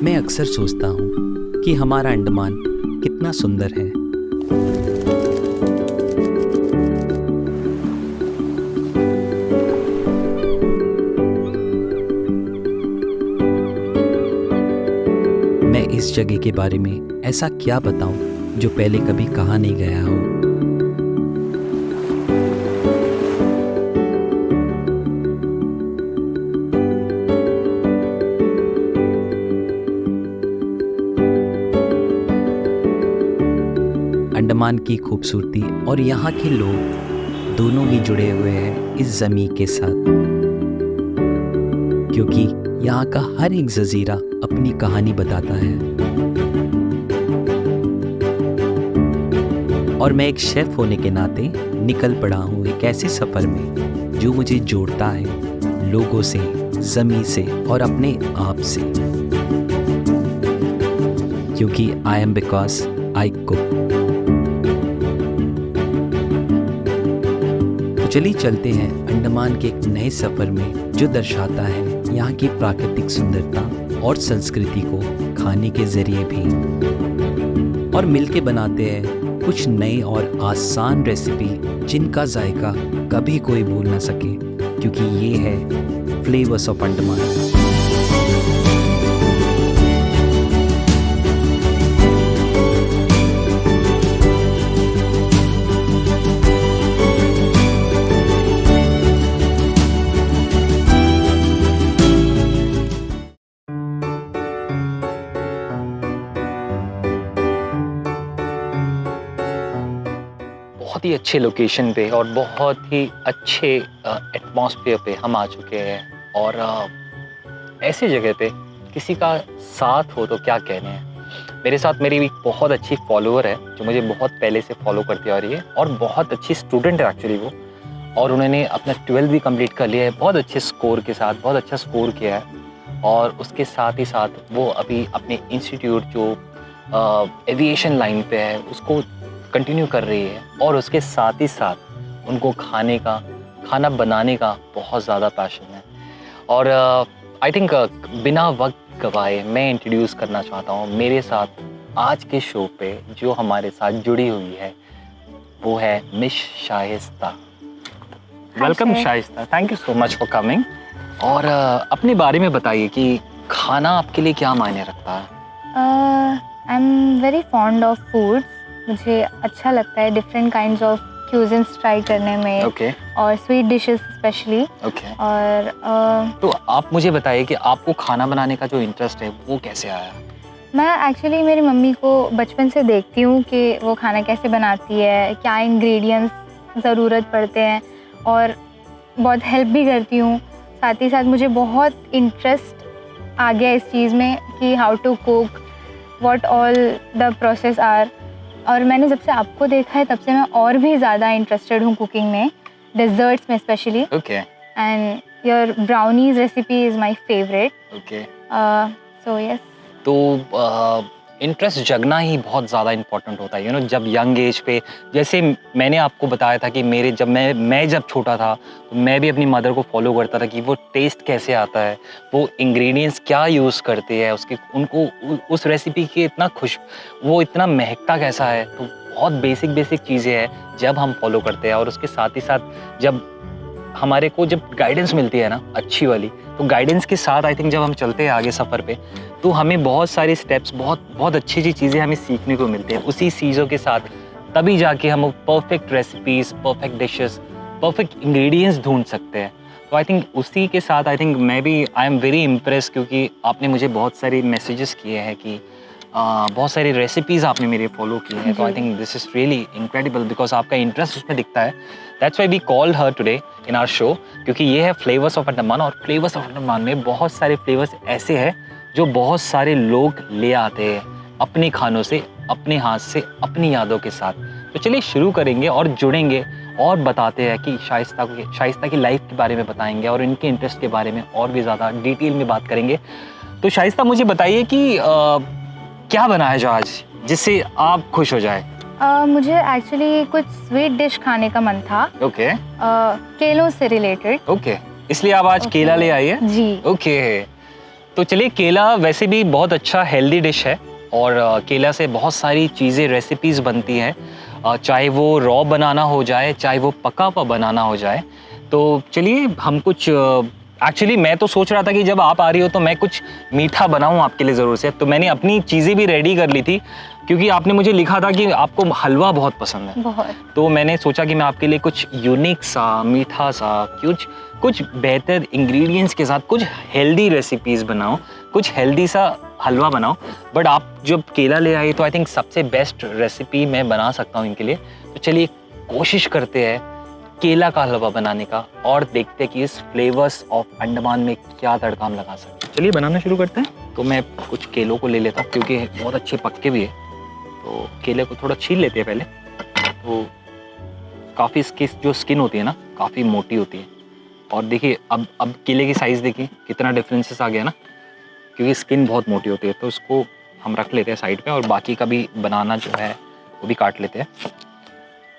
मैं अक्सर सोचता हूँ कि हमारा अंडमान कितना सुंदर है। मैं इस जगह के बारे में ऐसा क्या बताऊं जो पहले कभी कहा नहीं गया हो। अंडमान की खूबसूरती और यहाँ के लोग दोनों ही जुड़े हुए हैं इस ज़मीन के साथ, क्योंकि यहाँ का हर एक जजीरा अपनी कहानी बताता है। और मैं एक शेफ होने के नाते निकल पड़ा हूँ एक ऐसे सफ़र में जो मुझे जोड़ता है लोगों से, ज़मीन से और अपने आप से, क्योंकि I am because I cook. चलिए चलते हैं अंडमान के एक नए सफ़र में जो दर्शाता है यहाँ की प्राकृतिक सुंदरता और संस्कृति को खाने के जरिए भी। और मिलके बनाते हैं कुछ नई और आसान रेसिपी जिनका जायका कभी कोई भूल ना सके, क्योंकि ये है फ्लेवर्स ऑफ अंडमान। बहुत ही अच्छे लोकेशन पे और बहुत ही अच्छे एटमॉस्फेयर पे हम आ चुके हैं। और ऐसी जगह पे किसी का साथ हो तो क्या कहने हैं। मेरे साथ मेरी एक बहुत अच्छी फॉलोअर है जो मुझे बहुत पहले से फॉलो करती आ रही है और बहुत अच्छी स्टूडेंट है एक्चुअली वो। और उन्होंने अपना 12th भी कंप्लीट कर लिया है बहुत अच्छे स्कोर के साथ, बहुत अच्छा स्कोर किया है। और उसके साथ ही साथ वो अभी अपने इंस्टीट्यूट जो एविएशन लाइन पे है उसको कंटिन्यू कर रही है। और उसके साथ ही साथ उनको खाना बनाने का बहुत ज़्यादा पैशन है। और आई थिंक बिना वक्त गवाए मैं इंट्रोड्यूस करना चाहता हूँ मेरे साथ आज के शो पे जो हमारे साथ जुड़ी हुई है, वो है miss Shaista. Welcome Shaista, thank you so much for coming. और अपने बारे में बताइए कि खाना आपके लिए क्या मायने रखता है। I am very fond of food. मुझे अच्छा लगता है different kinds of cuisines try करने में। Okay. और स्वीट डिशेस स्पेशली। Okay. और तो आप मुझे बताइए कि आपको खाना बनाने का जो इंटरेस्ट है वो कैसे आया। मैं एक्चुअली मेरी मम्मी को बचपन से देखती हूँ कि वो खाना कैसे बनाती है, क्या इंग्रेडिएंट्स ज़रूरत पड़ते हैं, और बहुत हेल्प भी करती हूँ। साथ ही साथ मुझे बहुत इंटरेस्ट आ गया इस चीज़ में कि how to cook, what all the process are. और मैंने जब से आपको देखा है तब से मैं और भी ज़्यादा इंटरेस्टेड हूँ कुकिंग में, डेजर्ट्स में specially. Okay. And your brownies recipe is my favourite. Okay. So yes. तो इंटरेस्ट जगना ही बहुत ज़्यादा इम्पोर्टेंट होता है, जब यंग एज पे। जैसे मैंने आपको बताया था कि मैं जब छोटा था तो मैं भी अपनी मदर को फॉलो करता था कि वो टेस्ट कैसे आता है, वो इंग्रेडिएंट्स क्या यूज़ करते हैं, उनको उस रेसिपी की वो इतना महकता कैसा है। तो बहुत बेसिक चीज़ें हैं जब हम फॉलो करते हैं। और उसके साथ ही साथ जब हमारे को गाइडेंस मिलती है ना अच्छी वाली, तो गाइडेंस के साथ आई थिंक जब हम चलते हैं आगे सफ़र पे तो हमें बहुत सारे स्टेप्स, बहुत अच्छी चीज़ें हमें सीखने को मिलती हैं। उसी चीज़ों के साथ तभी जाके हम perfect recipes, perfect dishes, perfect ingredients ढूंढ सकते हैं। तो आई थिंक उसी के साथ मैं भी आई एम वेरी इम्प्रेस, क्योंकि आपने मुझे बहुत सारे मैसेजेस किए हैं कि बहुत सारी रेसिपीज़ आपने मेरे फॉलो की हैं। तो I think this is really incredible because आपका इंटरेस्ट उसमें दिखता है। That's why we called her today in our show, क्योंकि ये है फ्लेवर्स ऑफ अंडमान। और फ्लेवर्स ऑफ अंडमान में बहुत सारे फ्लेवर्स ऐसे हैं जो बहुत सारे लोग ले आते हैं अपने खानों से, अपने हाथ से, अपनी यादों के साथ। तो चलिए शुरू करेंगे और जुड़ेंगे और बताते हैं कि शाइस्ता की लाइफ के बारे में बताएंगे और इनके इंटरेस्ट के बारे में और भी ज़्यादा डिटेल में बात करेंगे। तो शाइस्ता, मुझे बताइए कि क्या बनाया जाए आज जिससे आप खुश हो जाए। मुझे एक्चुअली कुछ स्वीट डिश खाने का मन था। ओके। केलों से रिलेटेड। ओके, इसलिए आप आज केला ले आई है। जी। ओके, तो चलिए, केला वैसे भी बहुत अच्छा हेल्दी डिश है और केला से बहुत सारी चीज़ें रेसिपीज़ बनती हैं, चाहे वो रॉ बनाना हो जाए, चाहे वो पका हुआ बनाना हो जाए। तो चलिए हम कुछ एक्चुअली मैं तो सोच रहा था कि जब आप आ रही हो तो मैं कुछ मीठा बनाऊं आपके लिए ज़रूर से। तो मैंने अपनी चीज़ें भी रेडी कर ली थी, क्योंकि आपने मुझे लिखा था कि आपको हलवा बहुत पसंद है। बहुत। तो मैंने सोचा कि मैं आपके लिए कुछ यूनिक सा, मीठा सा, कुछ बेहतर इंग्रेडिएंट्स के साथ कुछ हेल्दी रेसिपीज़ बनाऊं, कुछ हेल्दी सा हलवा बनाऊं। बट आप जब केला ले आई तो आई थिंक सबसे बेस्ट रेसिपी मैं बना सकता हूं इनके लिए। तो चलिए कोशिश करते हैं केला का हलवा बनाने का और देखते हैं कि इस फ्लेवर्स ऑफ अंडमान में क्या तड़का हम लगा सकते हैं। चलिए बनाना शुरू करते हैं। तो मैं कुछ केलों को ले लेता हूँ, क्योंकि बहुत अच्छे पक्के भी है। तो केले को थोड़ा छील लेते हैं पहले। तो काफ़ी इसकी जो स्किन होती है ना, काफ़ी मोटी होती है। और देखिए अब केले की साइज़ देखिए कितना डिफरेंसेस आ गया ना, क्योंकि स्किन बहुत मोटी होती है। तो इसको हम रख लेते हैं साइड पे और बाकी का भी बनाना जो है वो भी काट लेते हैं।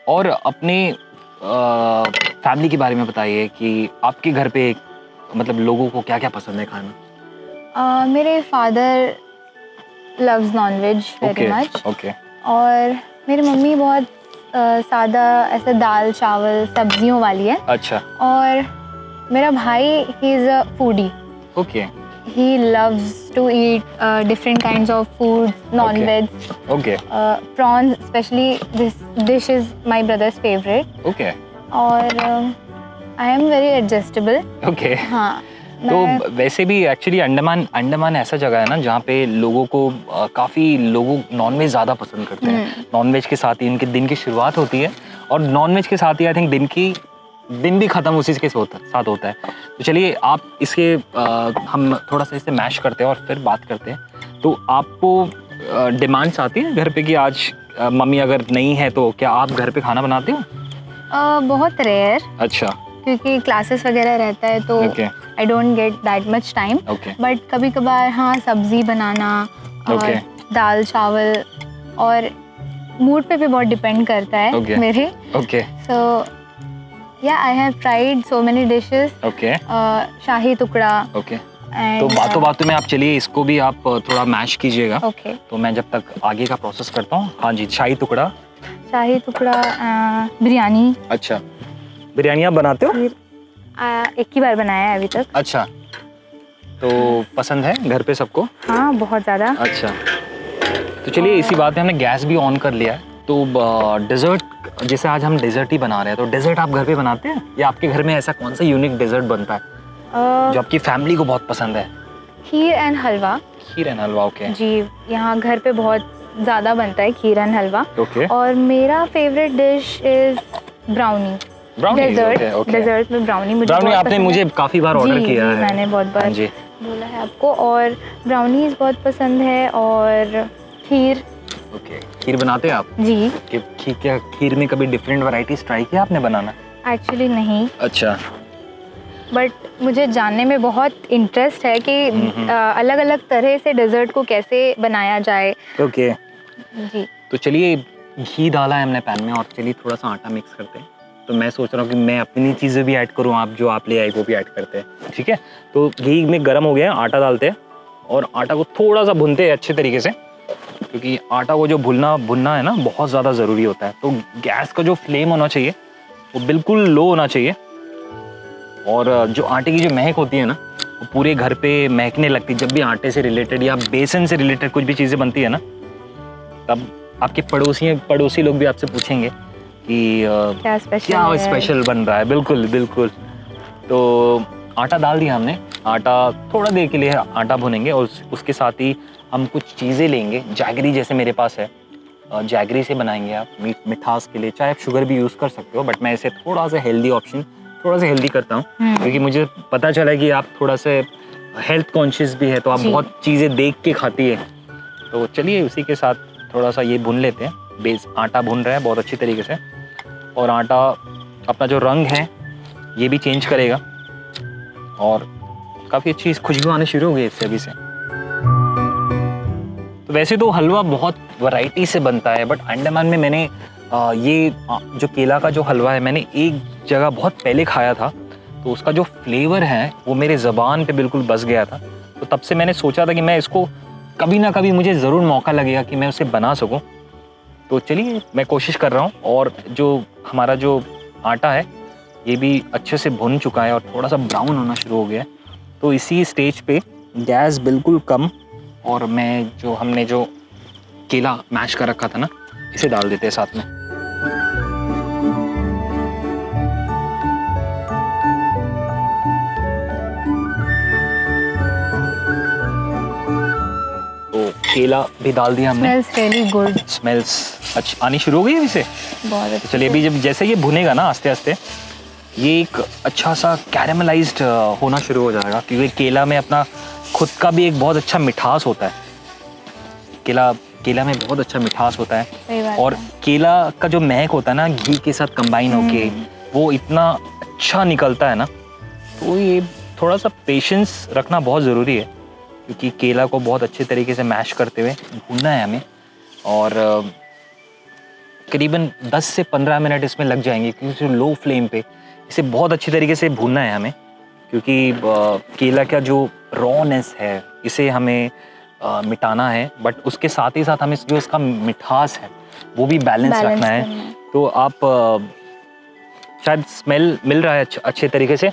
और अपने फैमिली के बारे में बताइए कि आपके घर पे मतलब लोगों को क्या क्या पसंद है खाना? मेरे father loves non veg very much. Okay. और मेरी मम्मी बहुत सादा ऐसे दाल चावल सब्जियों वाली है। अच्छा। और मेरा भाई he is a foodie. Okay. He loves to eat different kinds of food, non-veg. Okay. Prawns, especially this dish is my brother's favorite. Okay. और I am very adjustable. Okay. हाँ। तो वैसे भी एक्चुअली अंडमान ऐसा जगह है ना जहाँ पे लोगों को काफ़ी लोगों नॉनवेज ज़्यादा पसंद करते हैं। नॉनवेज के साथ ही इनके दिन की शुरुआत होती है और नॉनवेज के साथ ही आई थिंक दिन भी ख़त्म उसी के साथ होता है। तो चलिए आप इसके हम थोड़ा सा इसे मैश करते हैं और फिर बात करते हैं। तो आपको डिमांड्स आती हैं घर पे कि आज मम्मी अगर नहीं है तो क्या आप घर पे खाना बनाते हो? बहुत रेयर, अच्छा। क्योंकि क्लासेस वगैरह रहता है तो I don't get that much time. But कभी कभार हाँ, सब्जी बनाना और दाल चावल और मूड पे भी बहुत डिपेंड करता है मेरे। सो या I have tried so many dishes. Shahi tukda. तो बातों में आप चलिए इसको भी आप थोड़ा मैश कीजिएगा। तो मैं जब तक आगे का प्रोसेस करता हूँ। हाँ जी, शाही टुकड़ा, बिरयानी। अच्छा, बिरयानी आप बनाते हो? एक ही बार बनाया है अभी तक। अच्छा, तो पसंद है घर पे सबको? हाँ, बहुत ज़्यादा। अच्छा, तो चलिए इसी बात पे हमने गैस भी ऑन कर लिया है। तो डेजर्ट, जैसे आज हम डेजर्ट ही बना रहे हैं, तो डेजर्ट आप घर पे बनाते हैं या आपके घर में ऐसा कौन सा यूनिक डेजर्ट बनता है जो आपकी फैमिली को बहुत पसंद है? Kheer and halwa. Kheer and halwa, okay जी। यहाँ घर पे बहुत ज़्यादा बनता है खीर एंड हलवा। और मेरा favourite dish is brownie. Dessert में ब्राउनी आपने मुझे काफ़ी बार ऑर्डर किया है। मैंने बहुत बार बोला है आपको। और ब्राउनीज बहुत पसंद है और खीर। खीर बनाते हैं आप? जी। क्या खीर में कभी डिफरेंट वैरायटीज ट्राई किया आपने बनाना? एक्चुअली नहीं। अच्छा। बट मुझे जानने में बहुत इंटरेस्ट है कि अलग अलग तरह से डेजर्ट को कैसे बनाया जाए। ओके जी। तो चलिए घी डाला है हमने पैन में और चलिए थोड़ा सा आटा मिक्स करते हैं। तो मैं सोच रहा हूँ कि मैं अपनी चीज़ें भी ऐड करूँ, आप जो आप ले आए वो भी ऐड करते हैं, ठीक है? तो घी में गर्म हो गया है, आटा डालते हैं और आटा को थोड़ा सा भूनते हैं अच्छे तरीके से, क्योंकि आटा को जो भुनना है ना बहुत ज़्यादा ज़रूरी होता है। तो गैस का जो फ्लेम होना चाहिए वो बिल्कुल लो होना चाहिए और जो आटे की जो महक होती है ना वो पूरे घर पे महकने लगती है। जब भी आटे से रिलेटेड या बेसन से रिलेटेड कुछ भी चीज़ें बनती है ना, तब आपके पड़ोसी लोग भी आपसे पूछेंगे कि क्या स्पेशल बन रहा है। बिल्कुल बिल्कुल। तो आटा डाल दिया हमने। आटा थोड़ा देर के लिए आटा भुनेंगे और उसके साथ ही हम कुछ चीज़ें लेंगे। जैगरी जैसे मेरे पास है, जैगरी से बनाएंगे आप मिठास के लिए। चाहे आप शुगर भी यूज़ कर सकते हो, बट मैं इसे थोड़ा सा हेल्दी करता हूँ, क्योंकि मुझे पता चला कि आप थोड़ा सा हेल्थ कॉन्शियस भी है, तो आप बहुत चीज़ें देख के खाती है। तो चलिए उसी के साथ थोड़ा सा ये भून लेते हैं। बेस आटा भून रहा है बहुत अच्छी तरीके से और आटा अपना जो रंग है ये भी चेंज करेगा और काफ़ी अच्छी खुशबू आने शुरू हो गई इससे अभी से। तो वैसे तो हलवा बहुत वैरायटी से बनता है, बट अंडमान में मैंने ये जो केला का जो हलवा है मैंने एक जगह बहुत पहले खाया था, तो उसका जो फ्लेवर है वो मेरे ज़बान पे बिल्कुल बस गया था। तो तब से मैंने सोचा था कि मैं इसको कभी ना कभी मुझे ज़रूर मौका लगेगा कि मैं उसे बना सकूं। तो चलिए मैं कोशिश कर रहा हूं। और जो हमारा जो आटा है ये भी अच्छे से भुन चुका है और थोड़ा सा ब्राउन होना शुरू हो गया है। तो इसी स्टेज पे गैस बिल्कुल कम, और मैं जो हमने जो केला मैश कर रखा था ना, इसे डाल देते हैं साथ में। तो केला भी डाल दिया हमने। Smells really good. स्मेल्स अच्छी आनी शुरू हो गई है इसे। बहुत तो अच्छा। चलिए अभी जब जैसे ये भुनेगा ना आस्ते आस्ते, ये एक अच्छा सा कैरेमलाइज्ड होना शुरू हो जाएगा, क्योंकि केला में अपना खुद का भी एक बहुत अच्छा मिठास होता है। केला में बहुत अच्छा मिठास होता है। सही बात और है। केला का जो महक होता है ना घी के साथ कंबाइन होके, वो इतना अच्छा निकलता है ना। तो ये थोड़ा सा पेशेंस रखना बहुत ज़रूरी है, क्योंकि केला को बहुत अच्छे तरीके से मैश करते हुए भूनना है हमें। और करीबन 10 से 15 मिनट इसमें लग जाएंगे, क्योंकि लो फ्लेम पे इसे बहुत अच्छी तरीके से भूनना है हमें, क्योंकि केला का जो रॉनेस है इसे हमें मिटाना है, बट उसके साथ ही साथ हमें जो इसका मिठास है वो भी बैलेंस रखना है। तो आप शायद स्मेल मिल रहा है अच्छे तरीके से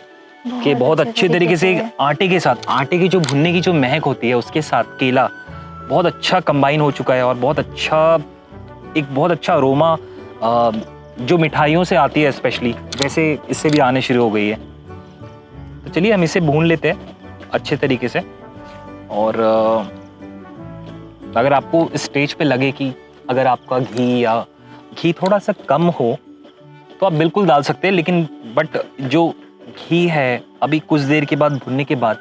कि बहुत अच्छे तरीके से आटे के साथ, आटे की जो भुनने की जो महक होती है उसके साथ केला बहुत अच्छा कंबाइन हो चुका है, और बहुत अच्छा अरोमा जो मिठाइयों से आती है स्पेशली, वैसे इससे भी आने शुरू हो गई है। तो चलिए हम इसे भून लेते हैं अच्छे तरीके से। और अगर आपको इस स्टेज पे लगे कि अगर आपका घी थोड़ा सा कम हो तो आप बिल्कुल डाल सकते हैं, लेकिन बट जो घी है अभी कुछ देर के बाद भुनने के बाद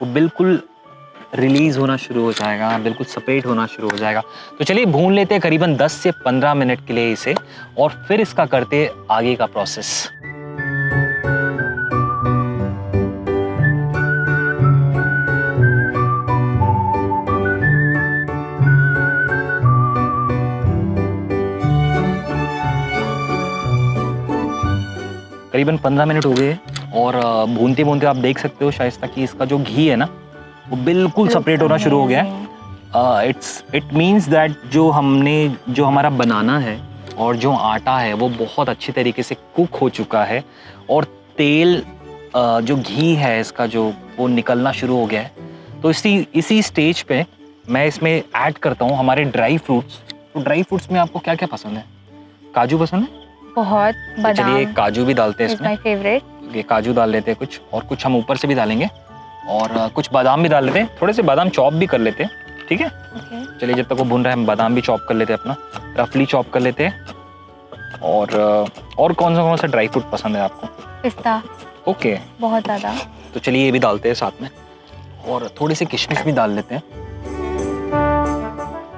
वो बिल्कुल रिलीज होना शुरू हो जाएगा, बिल्कुल सेपरेट होना शुरू हो जाएगा। तो चलिए भून लेते हैं करीबन 10 से 15 मिनट के लिए इसे, और फिर इसका करते आगे का प्रोसेस। करीबन 15 मिनट हो गए और भूनते भूनते आप देख सकते हो शाइस्ता कि इसका जो घी है ना वो बिल्कुल सेपरेट होना शुरू हो गया है। इट मीन्स दैट जो हमारा बनाना है और जो आटा है वो बहुत अच्छी तरीके से कुक हो चुका है, और तेल जो घी है इसका जो वो निकलना शुरू हो गया है। तो इसी स्टेज पे मैं इसमें ऐड करता हूँ हमारे ड्राई फ्रूट्स। तो ड्राई फ्रूट्स में आपको क्या क्या पसंद है? काजू पसंद है? बहुत। तो चलिए काजू भी डालते हैं इसमें। My favourite. ये काजू डाल लेते हैं कुछ, और कुछ हम ऊपर से भी डालेंगे, और कुछ बादाम भी डाल लेते हैं, थोड़े से बादाम चॉप भी कर लेते हैं, ठीक है? चलिए जब तक वो भुन रहा है हम बादाम भी चॉप कर लेते हैं, अपना रफली चॉप कर लेते हैं। और कौन सा ड्राई फ्रूट पसंद है आपको? पिस्ता। ओके, बहुत ज़्यादा। तो चलिए ये भी डालते हैं साथ में, और थोड़ी सी किशमिश भी डाल लेते हैं,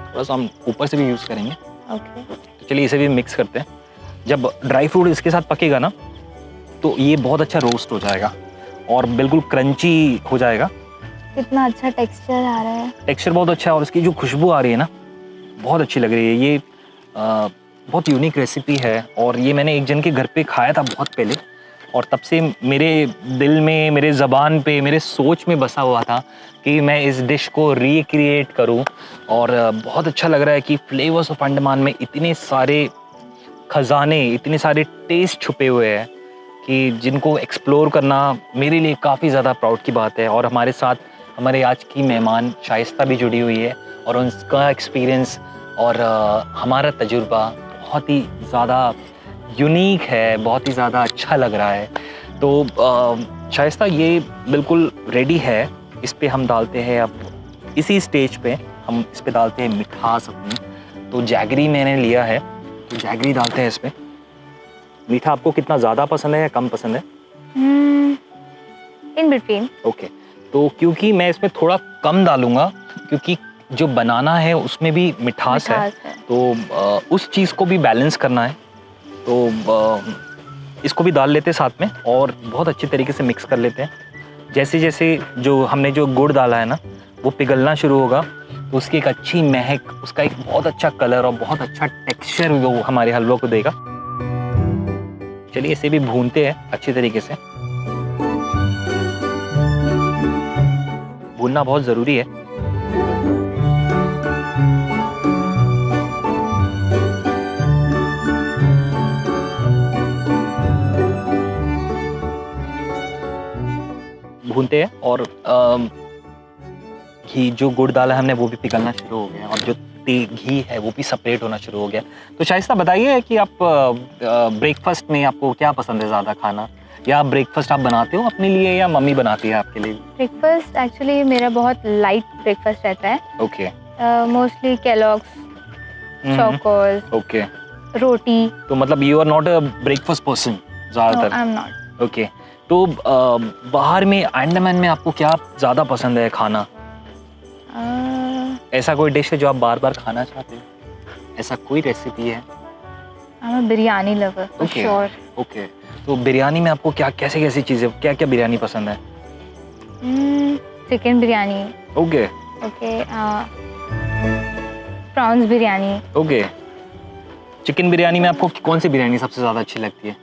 थोड़ा सा हम ऊपर से भी यूज़ करेंगे। ओके। तो चलिए इसे भी मिक्स करते हैं। जब ड्राई फ्रूट इसके साथ पकेगा ना तो ये बहुत अच्छा रोस्ट हो जाएगा और बिल्कुल क्रंची हो जाएगा। कितना अच्छा टेक्सचर आ रहा है। टेक्सचर बहुत अच्छा है, और इसकी जो खुशबू आ रही है ना बहुत अच्छी लग रही है। ये बहुत यूनिक रेसिपी है, और ये मैंने एक जन के घर पे खाया था बहुत पहले, और तब से मेरे दिल में, मेरे ज़बान पे, मेरे सोच में बसा हुआ था कि मैं इस डिश को रिक्रिएट करूं। और बहुत अच्छा लग रहा है कि फ्लेवर्स ऑफ अंडमान में इतने सारे खजाने, इतने सारे टेस्ट छुपे हुए हैं कि जिनको एक्सप्लोर करना मेरे लिए काफ़ी ज़्यादा प्राउड की बात है। और हमारे साथ हमारे आज की मेहमान शाइस्ता भी जुड़ी हुई है, और उनका एक्सपीरियंस और हमारा तजुर्बा बहुत ही ज़्यादा यूनिक है, बहुत ही ज़्यादा अच्छा लग रहा है। तो शाइस्ता ये बिल्कुल रेडी है। इस पे हम डालते हैं अब इसी स्टेज पे हम इस पे डालते हैं मिठास अपनी। तो जैगरी मैंने लिया है, तो जैगरी डालते हैं इसमें। मीठा आपको कितना ज़्यादा पसंद है या कम पसंद है? In between. ओके, तो क्योंकि मैं इसमें थोड़ा कम डालूंगा, क्योंकि जो बनाना है उसमें भी मिठास है, तो उस चीज़ को भी बैलेंस करना है। तो इसको भी डाल लेते हैं साथ में, और बहुत अच्छे तरीके से मिक्स कर लेते हैं। जैसे जैसे जो हमने जो गुड़ डाला है ना वो पिघलना शुरू होगा, तो उसकी एक अच्छी महक, उसका एक बहुत अच्छा कलर और बहुत अच्छा टेक्सचर वो हमारे हलवा को देगा। चलिए इसे भी भूनते हैं अच्छी तरीके से। भूनना बहुत ज़रूरी है। भूनते हैं और घी जो गुड़ डाला है हमने वो भी पिघलना शुरू हो गया और जो घी है वो भी सेपरेट होना शुरू हो गया। तो शाइस्ता बताइए कि आप ब्रेकफास्ट में आपको क्या पसंद है ज़्यादा खाना, या ब्रेकफास्ट आप बनाते हो अपने लिए या मम्मी बनाती है आपके लिए? ब्रेकफास्ट एक्चुअली मेरा बहुत लाइट ब्रेकफास्ट रहता है। Okay. Mostly Kellogg's, Chocos, okay. रोटी। तो मतलब you are not a breakfast person ज़्यादातर? I am not. ओके। तो बाहर में अंडमान में आपको क्या ज़्यादा पसंद है खाना? ऐसा कोई डिश है जो आप बार बार खाना चाहते हो? ऐसा कोई रेसिपी है? I am biryani lover for sure. Okay. तो बिरयानी में आपको क्या कैसी चीज़ें, क्या क्या बिरयानी पसंद है? Chicken biryani. Okay. Okay. Prawns biryani. Okay. Chicken biryani में आपको कौन सी बिरयानी सबसे ज़्यादा अच्छी लगती है?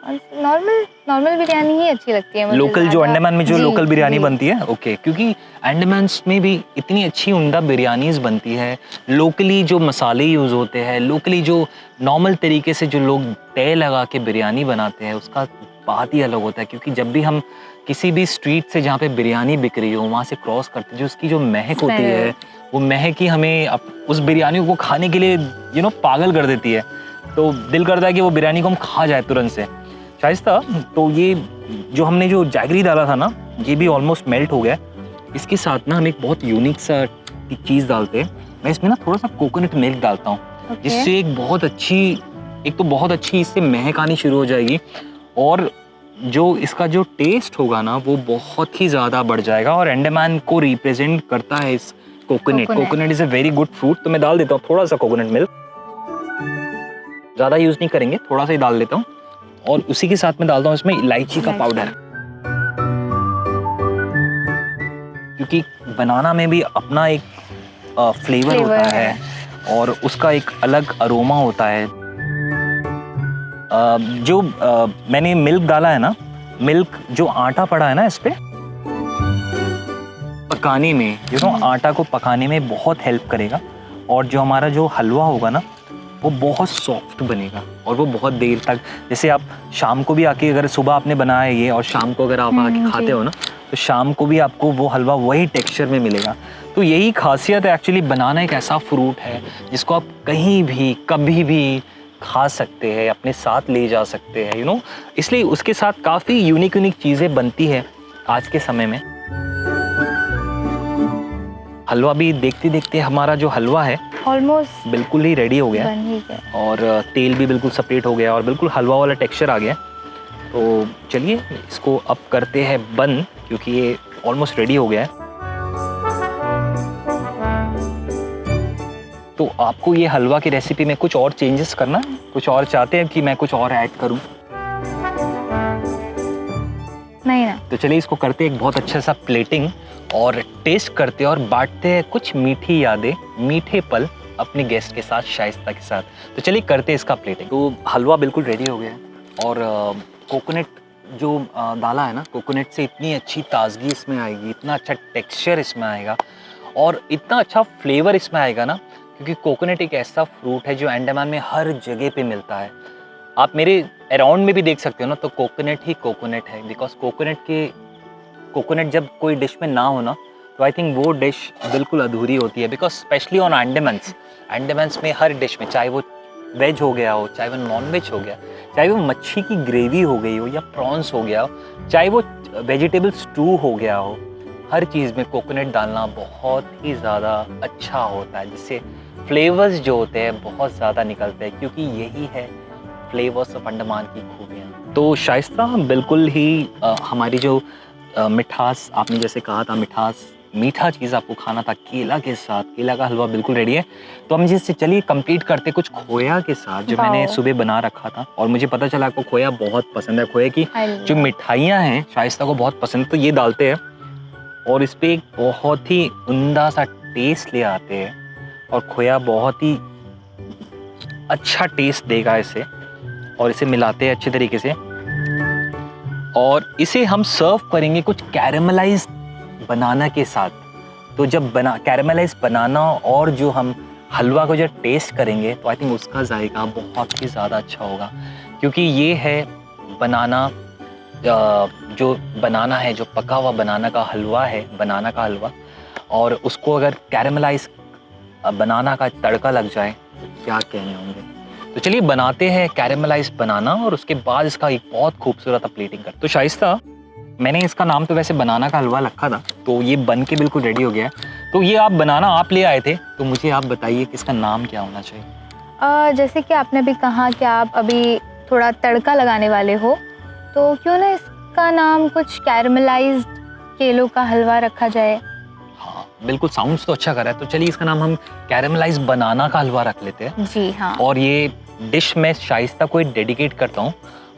नॉर्मल बिरयानी ही अच्छी लगती है मुझे। लोकल जो अंडमान में जो लोकल बिरयानी जी। बनती है? ओके। क्योंकि अंडमान में भी इतनी अच्छी उम्दा बिरयानीज बनती है, लोकली जो मसाले यूज़ होते हैं, लोकली जो नॉर्मल तरीके से जो लोग तय लगा के बिरयानी बनाते हैं, उसका बात ही अलग होता है। क्योंकि जब भी हम किसी भी स्ट्रीट से जहाँ पे बिरयानी बिक रही हो वहाँ से क्रॉस करते हैं, जो उसकी जो महक होती है वो महक ही हमें उस बिरयानी को खाने के लिए पागल कर देती है। तो दिल करता है कि वो बिरयानी को हम खा जाए तुरंत से। शाइस्ता, तो ये जो हमने जो जैगरी डाला था ना, ये भी ऑलमोस्ट मेल्ट हो गया। इसके साथ ना हम एक बहुत यूनिक सा चीज़ डालते हैं। मैं इसमें ना थोड़ा सा कोकोनट मिल्क डालता हूँ, जिससे एक तो बहुत अच्छी इससे महक आनी शुरू हो जाएगी और जो इसका जो टेस्ट होगा ना वो बहुत ही ज़्यादा बढ़ जाएगा। और अंडमान को रिप्रेजेंट करता है इस coconut is a very good fruit. तो मैं डाल देता हूँ थोड़ा सा कोकोनट मिल्क, ज़्यादा यूज़ नहीं करेंगे, थोड़ा सा ही डाल देता हूँ। और उसी के साथ में डालता हूँ इसमें इलायची का पाउडर, क्योंकि बनाना में भी अपना एक फ्लेवर होता है और उसका एक अलग अरोमा होता है। जो मैंने मिल्क डाला है ना, मिल्क जो आटा पड़ा है ना इस पे पकाने में, आटा को पकाने में बहुत हेल्प करेगा। और जो हमारा जो हलवा होगा ना वो बहुत सॉफ्ट बनेगा और वो बहुत देर तक, जैसे आप शाम को भी आके अगर सुबह आपने बनाया ये और शाम को अगर आप आके खाते हो ना, तो शाम को भी आपको वो हलवा वही टेक्सचर में मिलेगा। तो यही खासियत है एक्चुअली। बनाना एक ऐसा फ्रूट है जिसको आप कहीं भी कभी भी खा सकते हैं, अपने साथ ले जा सकते हैं, इसलिए उसके साथ काफ़ी यूनिक चीज़ें बनती है आज के समय में। हलवा भी देखते देखते हमारा जो हलवा है ऑलमोस्ट बिल्कुल ही रेडी हो गया और तेल भी बिल्कुल सेपरेट हो गया और बिल्कुल हलवा वाला टेक्सचर आ गया। तो चलिए इसको अब करते हैं बंद, क्योंकि ये ऑलमोस्ट रेडी हो गया है। तो आपको ये हलवा की रेसिपी में कुछ और चेंजेस करना, कुछ और चाहते हैं कि मैं कुछ और ऐड करूं? नहीं ना। तो चलिए इसको करते हैं एक बहुत अच्छा सा प्लेटिंग और टेस्ट करते हैं और बांटते हैं कुछ मीठी यादें, मीठे पल अपने गेस्ट के साथ, शाइस्ता के साथ। तो चलिए करते हैं इसका प्लेटिंग। तो हलवा बिल्कुल रेडी हो गया है और कोकोनट जो डाला है ना, कोकोनट से इतनी अच्छी ताजगी इसमें आएगी, इतना अच्छा टेक्सचर इसमें आएगा और इतना अच्छा फ्लेवर इसमें आएगा ना, क्योंकि कोकोनट एक ऐसा फ्रूट है जो अंडमान में हर जगह पे मिलता है। आप मेरे अराउंड में भी देख सकते हो ना, तो कोकोनट ही कोकोनट है। बिकॉज कोकोनट जब कोई डिश में ना हो ना, तो आई थिंक वो डिश बिल्कुल अधूरी होती है। बिकॉज स्पेशली ऑन अंडमान्स में हर डिश में, चाहे वो वेज हो गया हो, चाहे वो नॉन वेज हो गया, चाहे वो मच्छी की ग्रेवी हो गई हो या प्रॉन्स हो गया हो, चाहे वो वेजिटेबल स्टू हो गया हो, हर चीज़ में कोकोनट डालना बहुत ही ज़्यादा अच्छा होता है, जिससे फ्लेवर्स जो होते हैं बहुत ज़्यादा निकलते हैं, क्योंकि यही है फ्लेवर्स ऑफ अंडमान की खूबियाँ। तो शाइस्ता, बिल्कुल ही हमारी जो मिठास, आपने जैसे कहा था मीठा चीज़ आपको खाना था केला के साथ, केला का हलवा बिल्कुल रेडी है। तो हम जिससे चलिए कंप्लीट करते कुछ खोया के साथ, जो मैंने सुबह बना रखा था और मुझे पता चला आपको खोया बहुत पसंद है। खोए की जो मिठाइयाँ हैं शाइस्ता को बहुत पसंद, तो ये डालते हैं और इस पर एक बहुत ही उम्दा सा टेस्ट ले आते हैं और खोया बहुत ही अच्छा टेस्ट देगा इसे, और इसे मिलाते हैं अच्छे तरीके से और इसे हम सर्व करेंगे कुछ कैरेमलाइज बनाना के साथ, तो जब कैरेमलाइज बनाना और जो हम हलवा को जब टेस्ट करेंगे तो आई थिंक उसका जायका बहुत ही ज़्यादा अच्छा होगा, क्योंकि ये है बनाना, जो बनाना है, जो पका हुआ बनाना का हलवा है, बनाना का हलवा, और उसको अगर कैरेमलाइज बनाना का तड़का लग जाए तो क्या कहने होंगे। तो चलिए बनाते हैं कैरेमलाइज बनाना और उसके बाद इसका एक बहुत खूबसूरत प्लेटिंग कर। तो शाइस्ता, मैंने इसका नाम तो वैसे बनाना का हलवा रखा था, तो ये बन के बिल्कुल रेडी हो गया है। तो ये आप बनाना आप ले आए थे, तो मुझे आप बताइए कि इसका नाम क्या होना चाहिए। जैसे कि आपने अभी कहा कि आप अभी थोड़ा तड़का लगाने वाले हो, तो क्यों ना इसका नाम कुछ कैरेमलाइज्ड केलों का हलवा रखा जाए। हाँ बिल्कुल, साउंड्स तो अच्छा कर रहा है। तो चलिए इसका नाम हम कैरेमलाइज बनाना का हलवा रख लेते हैं। जी हाँ। और ये डिश मैं शाइस्ता को डेडिकेट करता हूँ,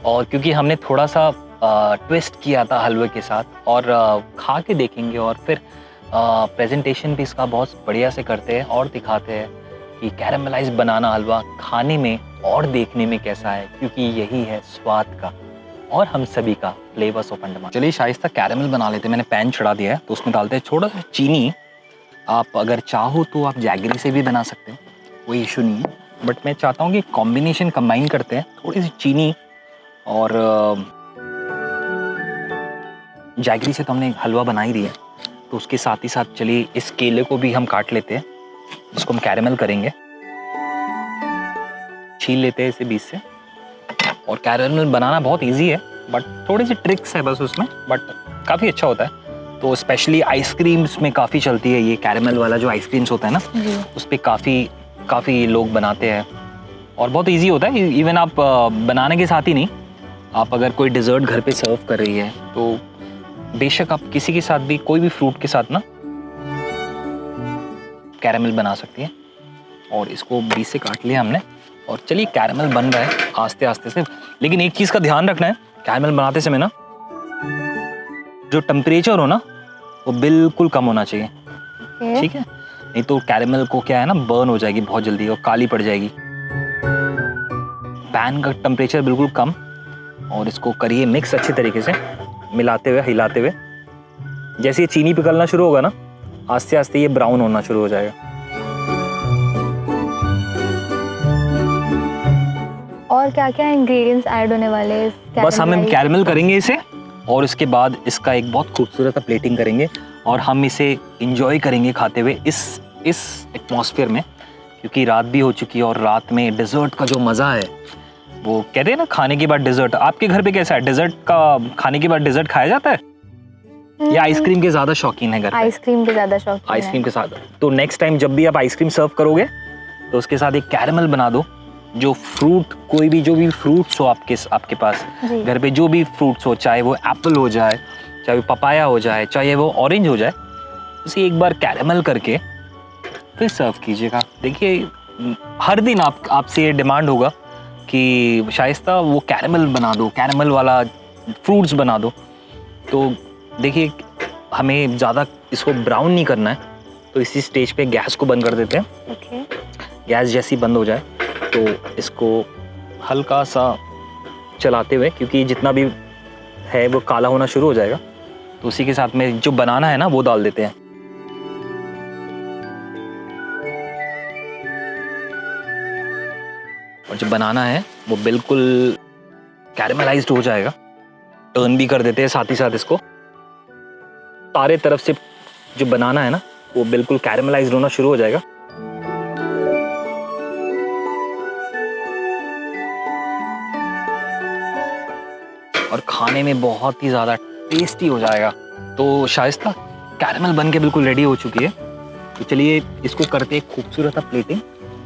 और क्योंकि हमने थोड़ा सा ट्विस्ट किया था हलवे के साथ, और खा के देखेंगे और फिर प्रेजेंटेशन भी इसका बहुत बढ़िया से करते हैं और दिखाते हैं कि कैरेमलाइज बनाना हलवा खाने में और देखने में कैसा है, क्योंकि यही है स्वाद का और हम सभी का फ्लेवर्स ऑफ अंडमान। चलिए शाइस्ता कैरेमल बना लेते हैं। मैंने पैन चढ़ा दिया है, तो उसमें डालते हैं थोड़ा सा चीनी। आप अगर चाहो तो आप जैगरी से भी बना सकते हो, कोई इशू नहीं है, बट मैं चाहता हूँ कि कॉम्बिनेशन कंबाइन करते हैं, थोड़ी सी चीनी और जैगरी से तो हमने हलवा बना ही दिया, तो उसके साथ ही साथ चलिए इस केले को भी हम काट लेते हैं, जिसको हम कैरेमल करेंगे। छील लेते हैं इसे बीच से। और कैरेमल बनाना बहुत इजी है, बट थोड़ी सी ट्रिक्स है बस उसमें, बट काफ़ी अच्छा होता है। तो स्पेशली आइसक्रीम्स में काफ़ी चलती है ये कैरेमल वाला जो आइसक्रीम्स होता है ना, उस पर काफ़ी लोग बनाते हैं और बहुत इजी होता है। इवन आप बनाने के साथ ही नहीं, आप अगर कोई डिज़र्ट घर पे सर्व कर रही है तो बेशक आप किसी के साथ भी, कोई भी फ्रूट के साथ ना कैरेमल बना सकती है। और इसको बीच से काट लिया हमने, और चलिए कैरेमल बन रहा है आस्ते आस्ते से। लेकिन एक चीज़ का ध्यान रखना है, कैरेमल बनाते समय ना जो टेम्परेचर हो ना वो बिल्कुल कम होना चाहिए, ठीक है? नहीं तो कैरेमल को क्या है ना, बर्न हो जाएगी बहुत जल्दी और काली पड़ जाएगी। पैन का टेम्परेचर बिल्कुल कम, और इसको करिए मिक्स अच्छी तरीके से, मिलाते हुए, हिलाते हुए। जैसे ये चीनी पिघलना शुरू होगा ना, आस्ते आस्ते ये ब्राउन होना शुरू हो जाएगा। और क्या क्या इंग्रेडिएंट्स ऐड होने वाले हैं? बस हम कैरेमल करेंगे इसे, और इसके बाद इसका एक बहुत खूबसूरत प्लेटिंग करेंगे, और हम इसे इंजॉय करेंगे खाते हुए इस एटमॉस्फेयर में, क्योंकि रात भी हो चुकी है। और रात में डिज़र्ट का जो मज़ा है, वो कहते हैं ना खाने के बाद डिज़र्ट। आपके घर पे कैसा है, डिज़र्ट का खाने के बाद डिज़र्ट खाया जाता है या आइसक्रीम के ज़्यादा शौकीन है घर पे? आइसक्रीम के ज़्यादा शौकीन आइसक्रीम के साथ। तो नेक्स्ट टाइम जब भी आप आइसक्रीम सर्व करोगे तो उसके साथ एक कैरेमल बना दो, जो फ्रूट, कोई भी जो भी फ्रूट्स हो आपके पास घर पे, जो भी फ्रूट्स हो, चाहे वो एप्पल हो जाए, चाहे वो पपाया हो जाए, चाहे वो ऑरेंज हो जाए, उसे एक बार कैरेमल करके फिर सर्व कीजिएगा। देखिए हर दिन आपसे ये डिमांड होगा कि शाइस्ता वो कैरेमल बना दो, कैरेमल वाला फ्रूट्स बना दो। तो देखिए हमें ज़्यादा इसको ब्राउन नहीं करना है, तो इसी स्टेज पे गैस को बंद कर देते हैं। गैस जैसी बंद हो जाए तो इसको हल्का सा चलाते हुए, क्योंकि जितना भी है वो काला होना शुरू हो जाएगा, तो उसी के साथ में जो बनाना है ना वो डाल देते हैं। और जो बनाना है वो बिल्कुल कैरेमलाइज्ड हो जाएगा। टर्न भी कर देते हैं साथ ही साथ इसको, सारे तरफ से जो बनाना है ना वो बिल्कुल कैरेमलाइज्ड होना शुरू हो जाएगा। और खाने में बहुत ही ज़्यादा टेस्टी हो जाएगा। तो शाइस्ता कैरेमल बन के बिल्कुल रेडी हो चुकी है, तो चलिए इसको करते हैं खूबसूरत प्लेटिंग,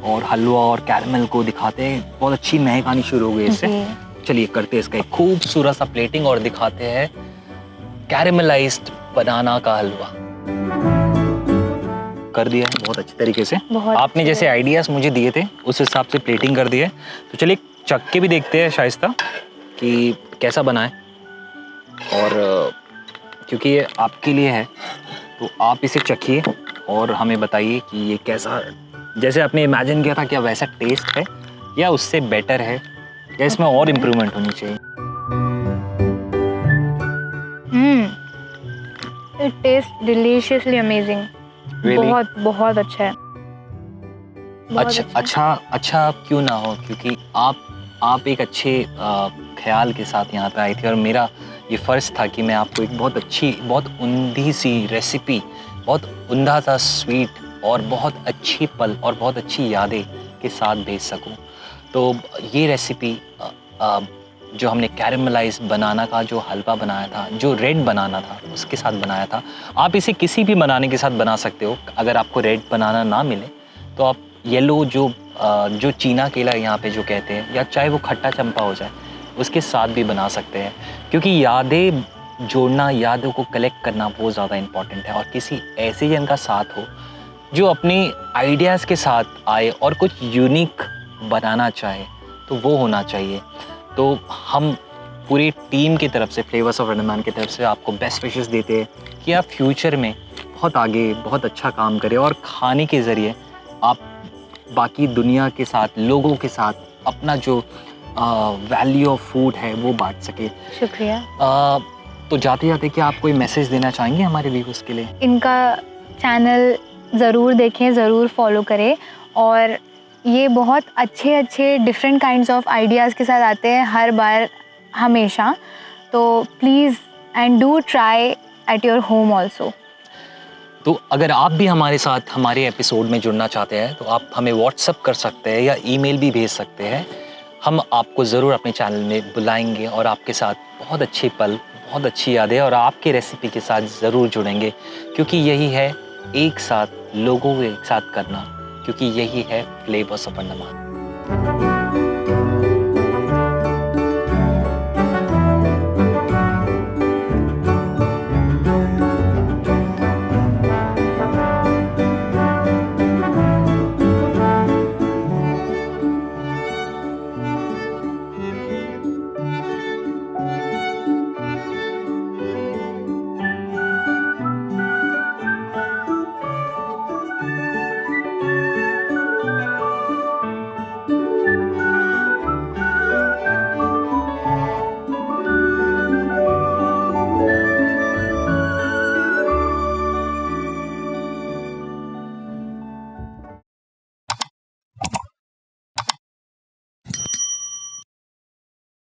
और हलवा और कैरेमल को दिखाते हैं। बहुत अच्छी महक आनी शुरू हो गई इससे। चलिए करते हैं इसका एक खूबसूरत सा प्लेटिंग और दिखाते हैं कैरेमलाइज्ड बनाना का हलवा। कर दिया है बहुत अच्छी तरीके से, आपने जैसे आइडियाज मुझे दिए थे उस हिसाब से प्लेटिंग कर दी है। तो चलिए चख के भी देखते हैं शाइस्ता कि कैसा बना है, और क्योंकि ये आपके लिए है तो आप इसे चखिए और हमें बताइए कि ये कैसा, जैसे आपने इमेजिन किया था क्या वैसा टेस्ट है या उससे बेटर है, या इसमें और इम्प्रूवमेंट होनी चाहिए। It taste deliciously amazing. Really? बहुत बहुत अच्छा है। बहुत अच्छा क्यों ना हो, क्योंकि आप एक अच्छे ख्याल के साथ यहाँ पे आई थी और मेरा ये फ़र्ज़ था कि मैं आपको एक बहुत अच्छी, बहुत उम्दी सी रेसिपी, बहुत उम्दा सा स्वीट और बहुत अच्छी पल और बहुत अच्छी यादें के साथ भेज सकूँ। तो ये रेसिपी जो हमने कैरेमलाइज बनाना का जो हलवा बनाया था, जो रेड बनाना था उसके साथ बनाया था। आप इसे किसी भी बनाने के साथ बना सकते हो। अगर आपको रेड बनाना ना मिले तो आप येलो जो चीना केला यहाँ पे जो कहते हैं, या चाहे वो खट्टा चंपा हो जाए, उसके साथ भी बना सकते हैं। क्योंकि यादें जोड़ना, यादों को कलेक्ट करना वो ज़्यादा इम्पॉर्टेंट है। और किसी ऐसे जन का साथ हो जो अपने आइडियाज़ के साथ आए और कुछ यूनिक बनाना चाहे, तो वो होना चाहिए। तो हम पूरी टीम की तरफ से, फ्लेवर्स ऑफ अंडमान की तरफ से आपको बेस्ट विशेस देते हैं कि आप फ्यूचर में बहुत आगे बहुत अच्छा काम करें और खाने के ज़रिए आप बाकी दुनिया के साथ, लोगों के साथ अपना जो वैल्यू ऑफ फूड है वो बांट सके। शुक्रिया। तो जाते जाते क्या आप कोई मैसेज देना चाहेंगे हमारे व्यूअर्स के लिए? इनका चैनल ज़रूर देखें, ज़रूर फॉलो करें, और ये बहुत अच्छे अच्छे डिफरेंट काइंड्स ऑफ आइडियाज़ के साथ आते हैं हर बार, हमेशा। तो please and do try at your home also. तो अगर आप भी हमारे साथ हमारे एपिसोड में जुड़ना चाहते हैं तो आप हमें व्हाट्सअप कर सकते हैं या ईमेल भी भेज सकते हैं। हम आपको ज़रूर अपने चैनल में बुलाएंगे और आपके साथ बहुत अच्छे पल, बहुत अच्छी यादें और आपके रेसिपी के साथ ज़रूर जुड़ेंगे। क्योंकि यही है एक साथ लोगों को एक साथ करना, क्योंकि यही है फ्लेवर्स ऑफ अंडमान।